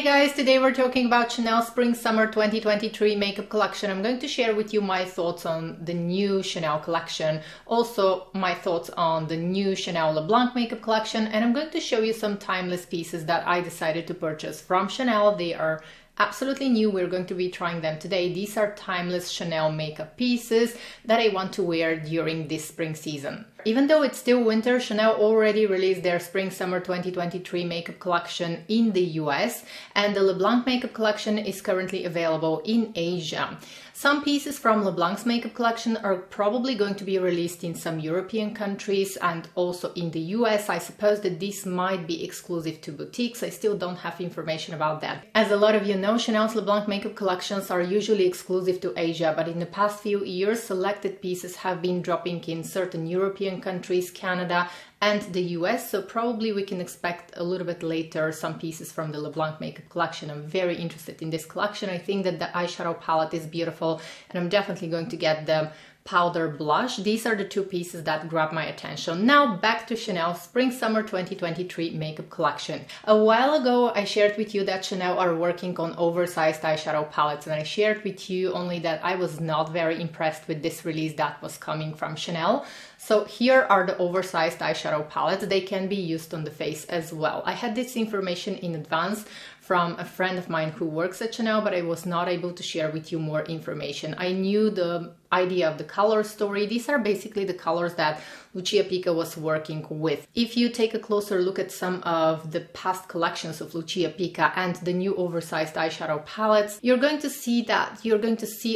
Hey guys, today we're talking about Chanel Spring Summer 2023 makeup collection. I'm going to share with you my thoughts on the new Chanel collection, also my thoughts on the new Chanel Le Blanc makeup collection, and I'm going to show you some timeless pieces that I decided to purchase from Chanel. They are absolutely new. We're going to be trying them today. These are timeless Chanel makeup pieces that I want to wear during this spring season. Even though it's still winter, Chanel already released their Spring Summer 2023 makeup collection in the US, and the Le Blanc makeup collection is currently available in Asia. Some pieces from Le Blanc's makeup collection are probably going to be released in some European countries and also in the US. I suppose that these might be exclusive to boutiques. I still don't have information about that. As a lot of you know, Chanel's Le Blanc makeup collections are usually exclusive to Asia, but in the past few years, selected pieces have been dropping in certain European countries, Canada, and the US, so probably we can expect a little bit later some pieces from the Le Blanc makeup collection. I'm very interested in this collection. I think that the eyeshadow palette is beautiful, and I'm definitely going to get the powder blush. These are the two pieces that grab my attention. Now back to Chanel Spring Summer 2023 makeup collection. A while ago I shared with you that Chanel are working on oversized eyeshadow palettes, and I shared with you only that I was not very impressed with this release that was coming from Chanel. So here are the oversized eyeshadow palettes. They can be used on the face as well. I had this information in advance from a friend of mine who works at Chanel, but I was not able to share with you more information. I knew the idea of the color story. These are basically the colors that Lucia Pica was working with. If you take a closer look at some of the past collections of Lucia Pica and the new oversized eyeshadow palettes, you're going to see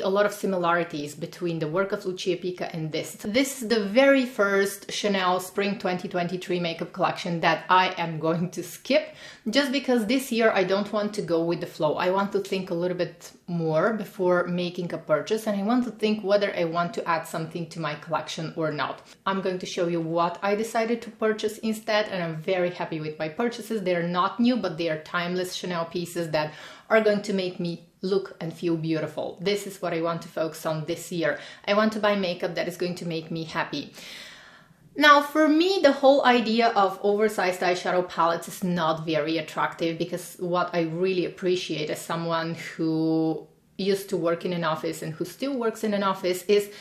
a lot of similarities between the work of Lucia Pica and this. This is the very first Chanel Spring 2023 makeup collection that I am going to skip, just because this year I don't want to go with the flow. I want to think a little bit more before making a purchase, and I want to think whether I want to add something to my collection or not. I'm going to show you what I decided to purchase instead, and I'm very happy with my purchases. They're not new, but they are timeless Chanel pieces that are going to make me look and feel beautiful. This is what I want to focus on this year. I want to buy makeup that is going to make me happy. Now, for me, the whole idea of oversized eyeshadow palettes is not very attractive, because what I really appreciate as someone who used to work in an office and who still works in an office is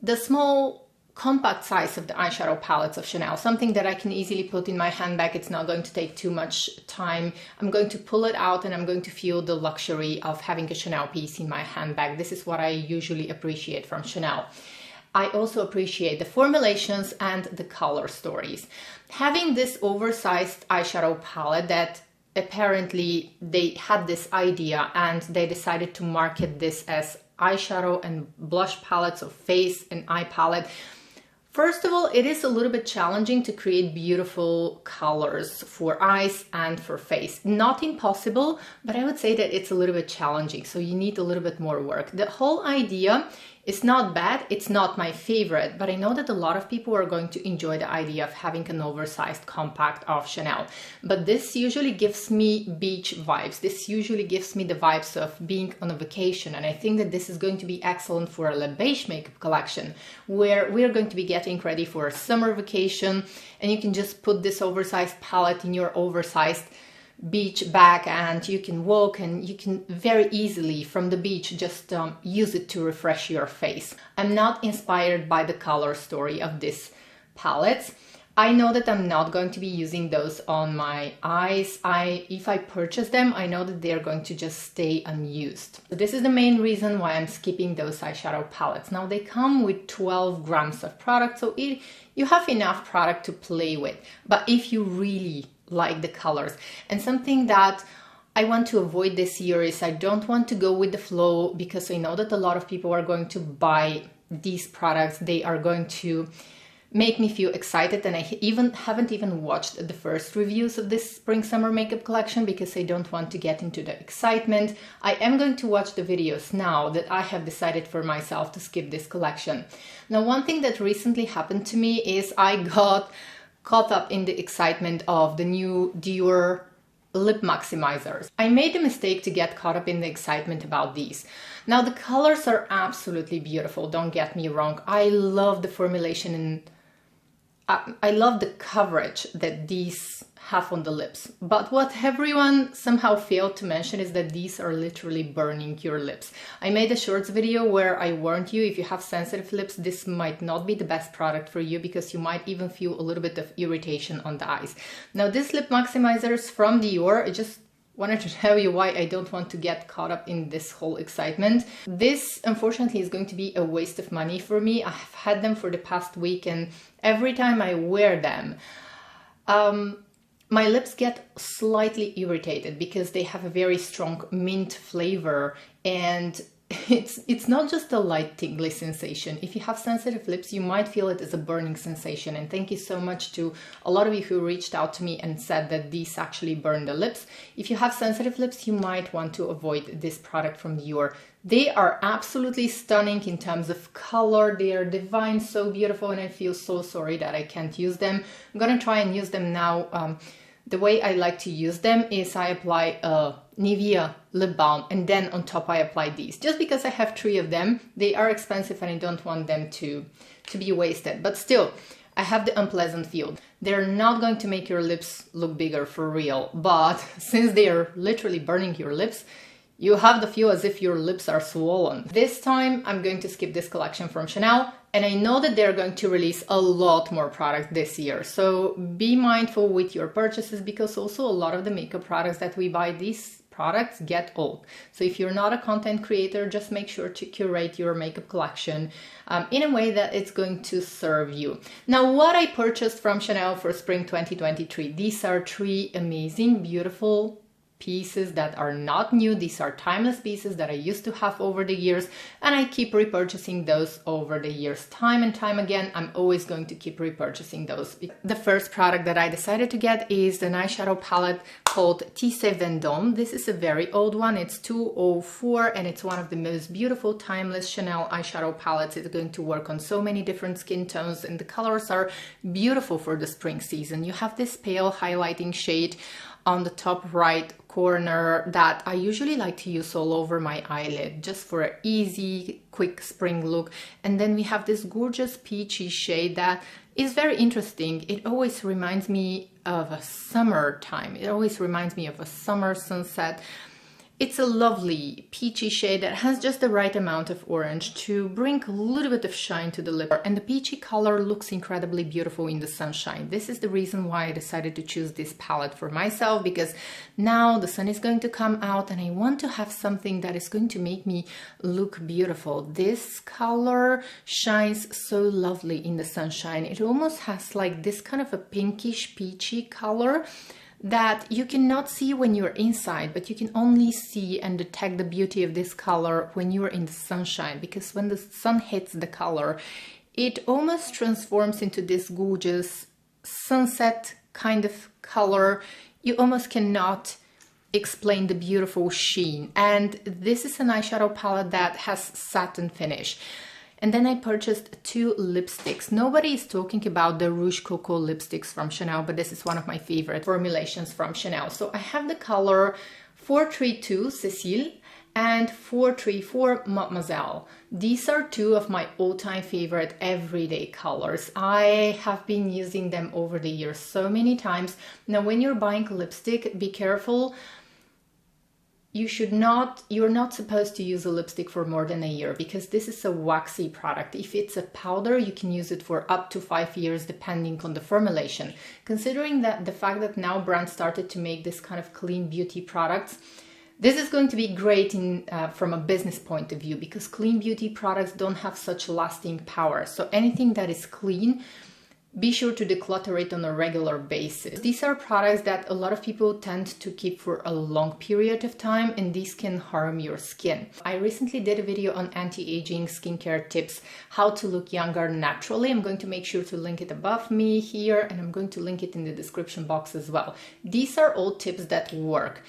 the small compact size of the eyeshadow palettes of Chanel, something that I can easily put in my handbag. It's not going to take too much time. I'm going to pull it out and I'm going to feel the luxury of having a Chanel piece in my handbag. This is what I usually appreciate from Chanel. I also appreciate the formulations and the color stories. Having this oversized eyeshadow palette that apparently they had this idea and they decided to market this as eyeshadow and blush palettes of face and eye palette. First of all, it is a little bit challenging to create beautiful colors for eyes and for face. Not impossible, but I would say that it's a little bit challenging, so you need a little bit more work. The whole idea is not bad, it's not my favorite, but I know that a lot of people are going to enjoy the idea of having an oversized compact of Chanel. But this usually gives me beach vibes. This usually gives me the vibes of being on a vacation, and I think that this is going to be excellent for a Le Beige makeup collection, where we're going to be getting ready for a summer vacation, and you can just put this oversized palette in your oversized beach bag and you can walk, and you can very easily from the beach just use it to refresh your face. I'm not inspired by the color story of this palette. I know that I'm not going to be using those on my eyes. If I purchase them, I know that they're going to just stay unused. So this is the main reason why I'm skipping those eyeshadow palettes. Now they come with 12 grams of product, so you have enough product to play with. But if you really like the colors, and something that I want to avoid this year is I don't want to go with the flow, because I know that a lot of people are going to buy these products. They are going to make me feel excited, and I haven't even watched the first reviews of this spring summer makeup collection because I don't want to get into the excitement. I am going to watch the videos now that I have decided for myself to skip this collection. Now, one thing that recently happened to me is I got caught up in the excitement of the new Dior Lip Maximizers. I made the mistake to get caught up in the excitement about these. Now the colors are absolutely beautiful, don't get me wrong. I love the formulation and I love the coverage that these have on the lips, but what everyone somehow failed to mention is that these are literally burning your lips. I made a shorts video where I warned you, if you have sensitive lips, this might not be the best product for you because you might even feel a little bit of irritation on the eyes. Now this Lip Maximizers from Dior, I just wanted to tell you why I don't want to get caught up in this whole excitement. This unfortunately is going to be a waste of money for me. I've had them for the past week and every time I wear them, my lips get slightly irritated because they have a very strong mint flavor, and it's not just a light tingly sensation. If you have sensitive lips, you might feel it as a burning sensation. And thank you so much to a lot of you who reached out to me and said that these actually burn the lips. If you have sensitive lips, you might want to avoid this product from Dior. They are absolutely stunning in terms of color. They are divine, so beautiful, and I feel so sorry that I can't use them. I'm gonna try and use them now. The way I like to use them is I apply a Nivea lip balm and then on top I apply these. Just because I have 3 of them, they are expensive and I don't want them to be wasted. But still, I have the unpleasant feel. They're not going to make your lips look bigger for real, but since they are literally burning your lips, you have the feel as if your lips are swollen. This time I'm going to skip this collection from Chanel, and I know that they're going to release a lot more product this year. So be mindful with your purchases because also a lot of the makeup products that we buy, these products get old. So if you're not a content creator, just make sure to curate your makeup collection in a way that it's going to serve you. Now, what I purchased from Chanel for spring 2023, these are 3 amazing, beautiful pieces that are not new. These are timeless pieces that I used to have over the years, and I keep repurchasing those over the years. Time and time again, I'm always going to keep repurchasing those. The first product that I decided to get is an eyeshadow palette called Tissé Vendôme. This is a very old one. It's 204 and it's one of the most beautiful timeless Chanel eyeshadow palettes. It's going to work on so many different skin tones and the colors are beautiful for the spring season. You have this pale highlighting shade on the top right corner that I usually like to use all over my eyelid just for an easy, quick spring look. And then we have this gorgeous peachy shade that is very interesting. It always reminds me of a summertime. It always reminds me of a summer sunset. It's a lovely peachy shade that has just the right amount of orange to bring a little bit of shine to the lip. And the peachy color looks incredibly beautiful in the sunshine. This is the reason why I decided to choose this palette for myself, because now the sun is going to come out and I want to have something that is going to make me look beautiful. This color shines so lovely in the sunshine. It almost has like this kind of a pinkish peachy color that you cannot see when you're inside, but you can only see and detect the beauty of this color when you're in the sunshine, because when the sun hits the color, it almost transforms into this gorgeous sunset kind of color. You almost cannot explain the beautiful sheen. And this is an eyeshadow palette that has satin finish. And then I purchased 2 lipsticks. Nobody is talking about the Rouge Coco lipsticks from Chanel, but this is one of my favorite formulations from Chanel. So I have the color 432 Cécile and 434 Mademoiselle. These are 2 of my all-time favorite everyday colors. I have been using them over the years so many times. Now, when you're buying lipstick, be careful. You're not supposed to use a lipstick for more than a year because this is a waxy product. If it's a powder, you can use it for up to 5 years depending on the formulation. Considering that the fact that now brands started to make this kind of clean beauty products, this is going to be great from a business point of view because clean beauty products don't have such lasting power. So anything that is clean, be sure to declutter it on a regular basis. These are products that a lot of people tend to keep for a long period of time, and these can harm your skin. I recently did a video on anti-aging skincare tips, how to look younger naturally. I'm going to make sure to link it above me here, and I'm going to link it in the description box as well. These are all tips that work,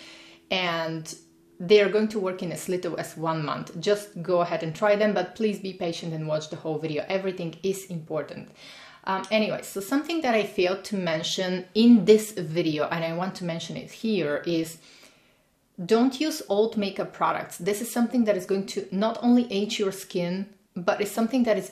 and they are going to work in as little as 1 month. Just go ahead and try them, but please be patient and watch the whole video. Everything is important. Anyway, so something that I failed to mention in this video, and I want to mention it here, is don't use old makeup products. This is something that is going to not only age your skin, but it's something that is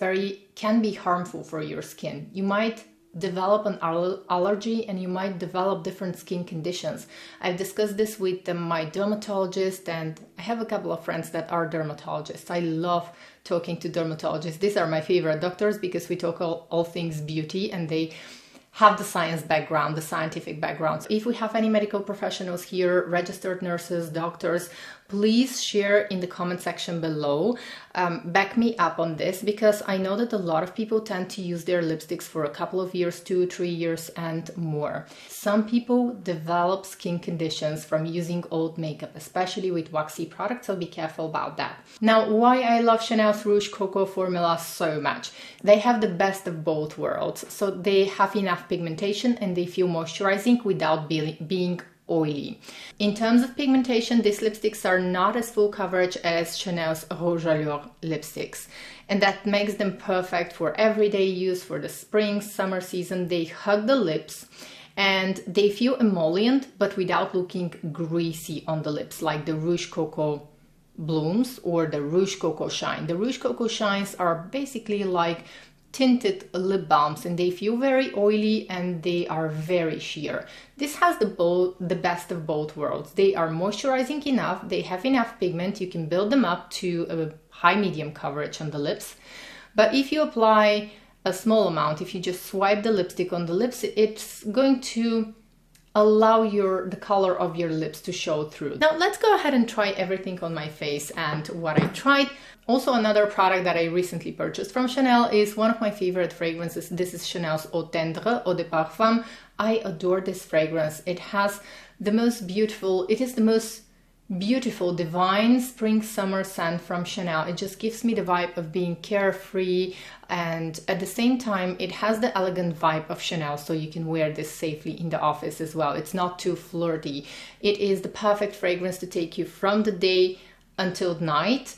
can be harmful for your skin. You might develop an allergy and you might develop different skin conditions. I've discussed this with my dermatologist, and I have a couple of friends that are dermatologists. I love talking to dermatologists. These are my favorite doctors because we talk all things beauty, and they have the science background, the scientific background. So if we have any medical professionals here, registered nurses, doctors, please share in the comment section below. Back me up on this, because I know that a lot of people tend to use their lipsticks for a couple of years, 2-3 years and more. Some people develop skin conditions from using old makeup, especially with waxy products, so be careful about that. Now, why I love Chanel's Rouge Cocoa formula so much? They have the best of both worlds. So they have enough pigmentation and they feel moisturizing without being oily. In terms of pigmentation, these lipsticks are not as full coverage as Chanel's Rouges Allure lipsticks, and that makes them perfect for everyday use for the spring, summer season. They hug the lips and they feel emollient but without looking greasy on the lips like the Rouge Cocoa Blooms or the Rouge Cocoa Shine. The Rouge Cocoa Shines are basically like tinted lip balms, and they feel very oily and they are very sheer. This has the best of both worlds. They are moisturizing enough, they have enough pigment, you can build them up to a high medium coverage on the lips. But if you apply a small amount, if you just swipe the lipstick on the lips, it's going to allow the color of your lips to show through. Now let's go ahead and try everything on my face and what I tried. Also, another product that I recently purchased from Chanel is one of my favorite fragrances. This is Chanel's Eau Tendre, Eau de Parfum. I adore this fragrance. It is the most beautiful divine spring summer scent from Chanel. It just gives me the vibe of being carefree, and at the same time it has the elegant vibe of Chanel, so you can wear this safely in the office as well. It's not too flirty. It is the perfect fragrance to take you from the day until night.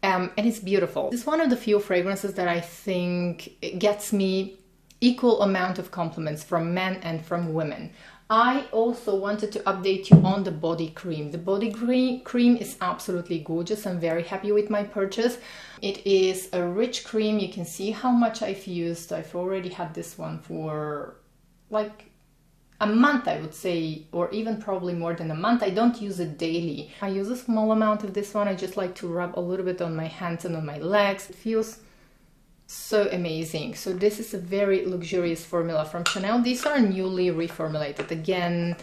And it's beautiful. It's one of the few fragrances that I think gets me equal amount of compliments from men and from women. I also wanted to update you on the body cream. The body cream is absolutely gorgeous. I'm very happy with my purchase. It is a rich cream. You can see how much I've used. I've already had this one for like a month, I would say, or even probably more than a month. I don't use it daily. I use a small amount of this one. I just like to rub a little bit on my hands and on my legs. It feels so amazing. So this is a very luxurious formula from Chanel. These are newly reformulated. Again,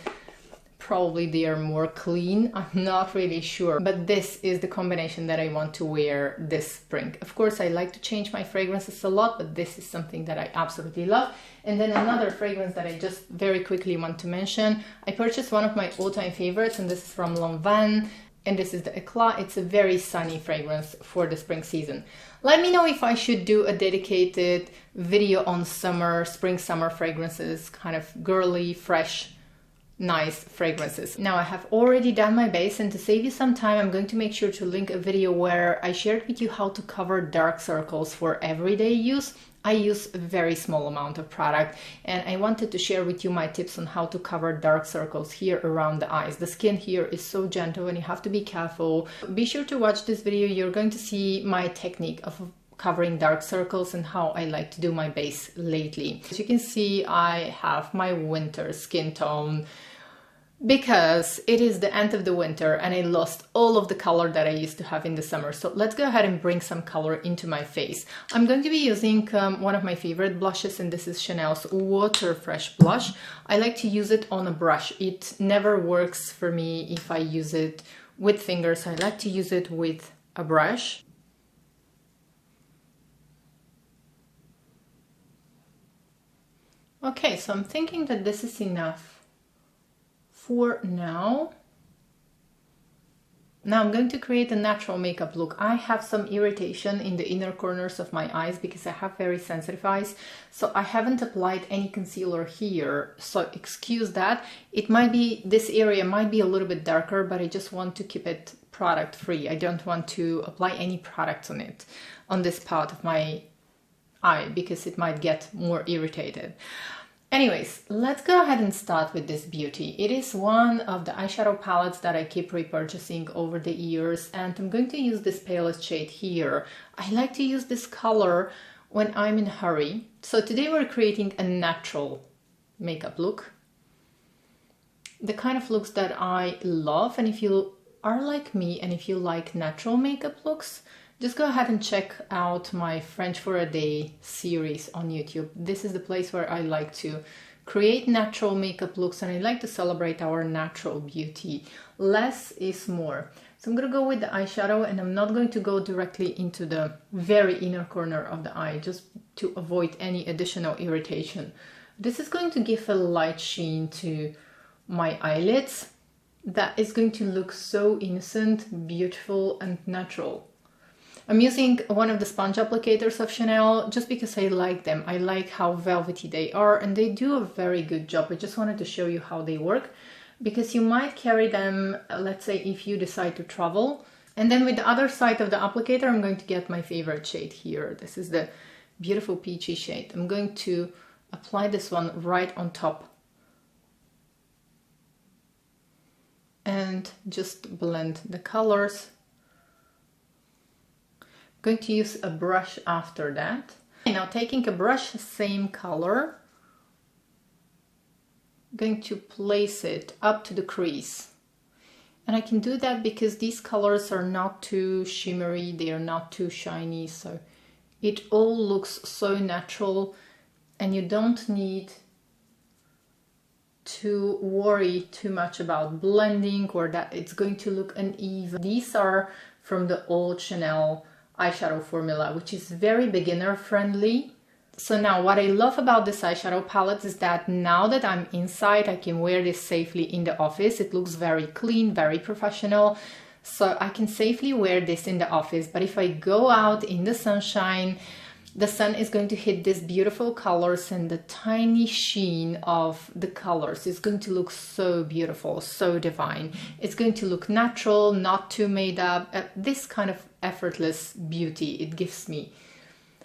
probably they are more clean. I'm not really sure, but this is the combination that I want to wear this spring. Of course, I like to change my fragrances a lot, but this is something that I absolutely love. And then another fragrance that I just very quickly want to mention. I purchased one of my all-time favorites, and this is from Lanvin, and this is the Eclat. It's a very sunny fragrance for the spring season. Let me know if I should do a dedicated video on spring summer fragrances, kind of girly, fresh, nice fragrances. Now I have already done my base, and to save you some time, I'm going to make sure to link a video where I shared with you how to cover dark circles for everyday use. I use a very small amount of product, and I wanted to share with you my tips on how to cover dark circles here around the eyes. The skin here is so gentle and you have to be careful. Be sure to watch this video. You're going to see my technique of covering dark circles and how I like to do my base lately. As you can see, I have my winter skin tone because it is the end of the winter and I lost all of the color that I used to have in the summer. So let's go ahead and bring some color into my face. I'm going to be using one of my favorite blushes, and this is Chanel's Water Fresh blush. I like to use it on a brush. It never works for me if I use it with fingers. I like to use it with a brush. Okay, so I'm thinking that this is enough for now. Now I'm going to create a natural makeup look. I have some irritation in the inner corners of my eyes because I have very sensitive eyes, so I haven't applied any concealer here, so excuse that. It might be, this area might be a little bit darker, but I just want to keep it product free. I don't want to apply any product on it, on this part of my eye, because it might get more irritated. Anyways, let's go ahead and start with this beauty. It is one of the eyeshadow palettes that I keep repurchasing over the years, and I'm going to use this palest shade here. I like to use this color when I'm in a hurry. So today we're creating a natural makeup look. The kind of looks that I love, and if you are like me and if you like natural makeup looks, just go ahead and check out my French for a Day series on YouTube. This is the place where I like to create natural makeup looks, and I like to celebrate our natural beauty. Less is more. So I'm going to go with the eyeshadow, and I'm not going to go directly into the very inner corner of the eye, just to avoid any additional irritation. This is going to give a light sheen to my eyelids that is going to look so innocent, beautiful, and natural. I'm using one of the sponge applicators of Chanel just because I like them. I like how velvety they are, and they do a very good job. I just wanted to show you how they work, because you might carry them, let's say, if you decide to travel. And then with the other side of the applicator, I'm going to get my favorite shade here. This is the beautiful peachy shade. I'm going to apply this one right on top and just blend the colors. Going to use a brush after that. Now taking a brush, same color, going to place it up to the crease. And I can do that because these colors are not too shimmery, they are not too shiny, so it all looks so natural, and you don't need to worry too much about blending or that it's going to look uneven. These are from the old Chanel eyeshadow formula, which is very beginner friendly. So now what I love about this eyeshadow palette is that now that I'm inside, I can wear this safely in the office. It looks very clean, very professional. So I can safely wear this in the office. But if I go out in the sunshine, the sun is going to hit these beautiful colors, and the tiny sheen of the colors is going to look so beautiful, so divine. It's going to look natural, not too made up, this kind of effortless beauty it gives me.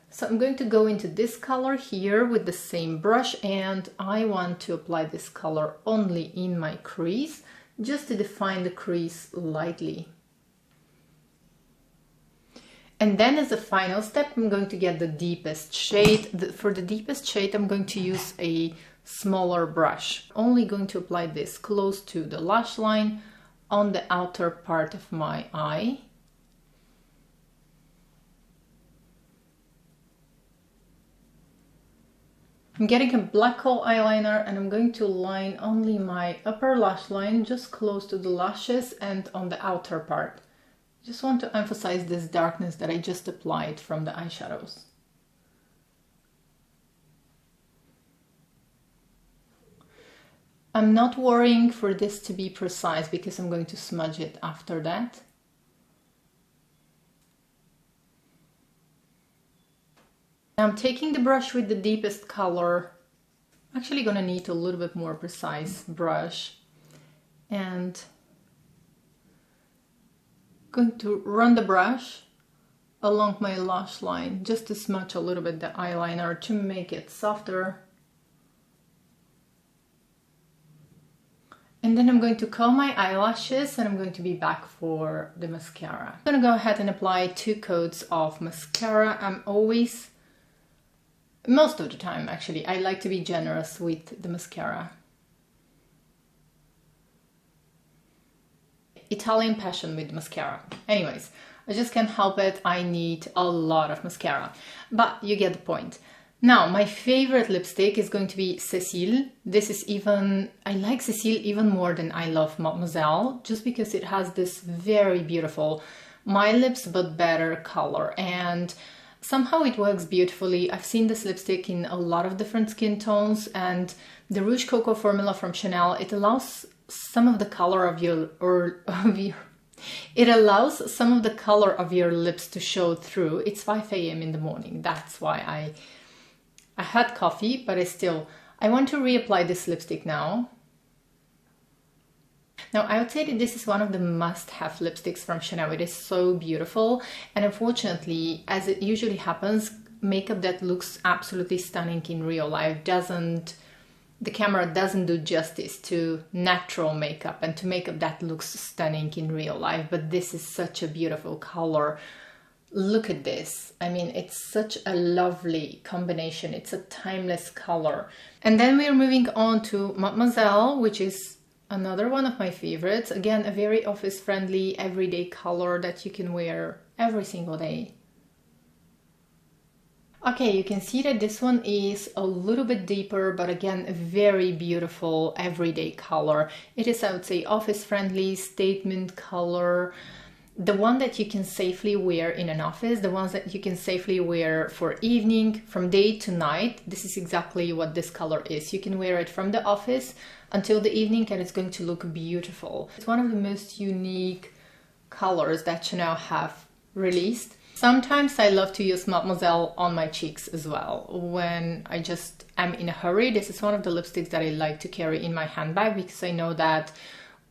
So I'm going to go into this color here with the same brush, and I want to apply this color only in my crease, just to define the crease lightly. And then as a final step, I'm going to get the deepest shade. For the deepest shade, I'm going to use a smaller brush. Only going to apply this close to the lash line on the outer part of my eye. I'm getting a black hole eyeliner, and I'm going to line only my upper lash line, just close to the lashes and on the outer part. Just want to emphasize this darkness that I just applied from the eyeshadows. I'm not worrying for this to be precise because I'm going to smudge it after that. I'm taking the brush with the deepest color. I'm actually gonna need a little bit more precise brush, and going to run the brush along my lash line just to smudge a little bit the eyeliner to make it softer. And then I'm going to curl my eyelashes, and I'm going to be back for the mascara. I'm gonna go ahead and apply 2 coats of mascara. I'm always, most of the time actually, I like to be generous with the mascara. Italian passion with mascara. Anyways, I just can't help it. I need a lot of mascara, but you get the point. Now, my favorite lipstick is going to be Cécile. This is even, I like Cécile even more than I love Mademoiselle, just because it has this very beautiful My Lips But Better color, and somehow it works beautifully. I've seen this lipstick in a lot of different skin tones, and the Rouge Cocoa formula from Chanel, it allows some of the color of your, it allows some of the color of your lips to show through. It's 5 a.m. in the morning. That's why I had coffee, but I want to reapply this lipstick now. Now, I would say that this is one of the must-have lipsticks from Chanel. It is so beautiful, and unfortunately, as it usually happens, makeup that looks absolutely stunning in real life the camera doesn't do justice to natural makeup and to makeup that looks stunning in real life. But this is such a beautiful color. Look at this. I mean, it's such a lovely combination. It's a timeless color. And then we're moving on to Mademoiselle, which is another one of my favorites. Again, a very office-friendly, everyday color that you can wear every single day. Okay, you can see that this one is a little bit deeper, but again, a very beautiful everyday color. It is, I would say, office-friendly, statement color. The one that you can safely wear in an office, the ones that you can safely wear for evening, from day to night. This is exactly what this color is. You can wear it from the office until the evening and it's going to look beautiful. It's one of the most unique colors that Chanel have released. Sometimes I love to use Mademoiselle on my cheeks as well. When I just am in a hurry, this is one of the lipsticks that I like to carry in my handbag because I know that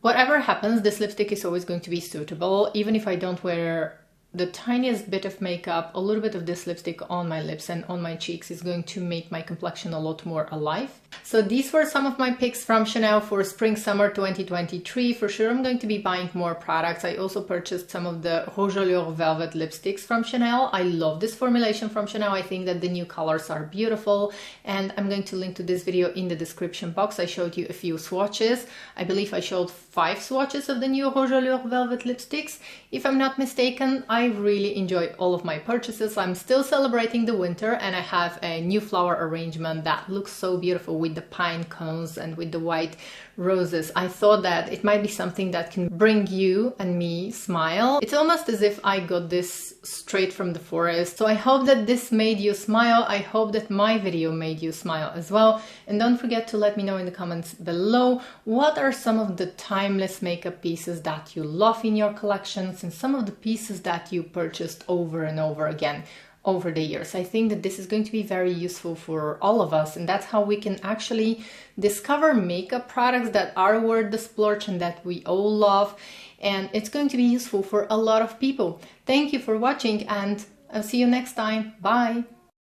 whatever happens, this lipstick is always going to be suitable. Even if I don't wear the tiniest bit of makeup, a little bit of this lipstick on my lips and on my cheeks is going to make my complexion a lot more alive. So these were some of my picks from Chanel for Spring/Summer 2023. For sure I'm going to be buying more products. I also purchased some of the Rouges Allure Velvet lipsticks from Chanel. I love this formulation from Chanel. I think that the new colors are beautiful, and I'm going to link to this video in the description box. I showed you a few swatches. I believe I showed 5 swatches of the new Rouges Allure Velvet lipsticks. If I'm not mistaken, I really enjoy all of my purchases. I'm still celebrating the winter and I have a new flower arrangement that looks so beautiful with the pine cones and with the white roses. I thought that it might be something that can bring you and me smile. It's almost as if I got this straight from the forest. So I hope that this made you smile. I hope that my video made you smile as well. And don't forget to let me know in the comments below what are some of the timeless makeup pieces that you love in your collections and some of the pieces that you purchased over and over again over the years. I think that this is going to be very useful for all of us, and that's how we can actually discover makeup products that are worth the splurge and that we all love, and it's going to be useful for a lot of people. Thank you for watching and I'll see you next time. Bye!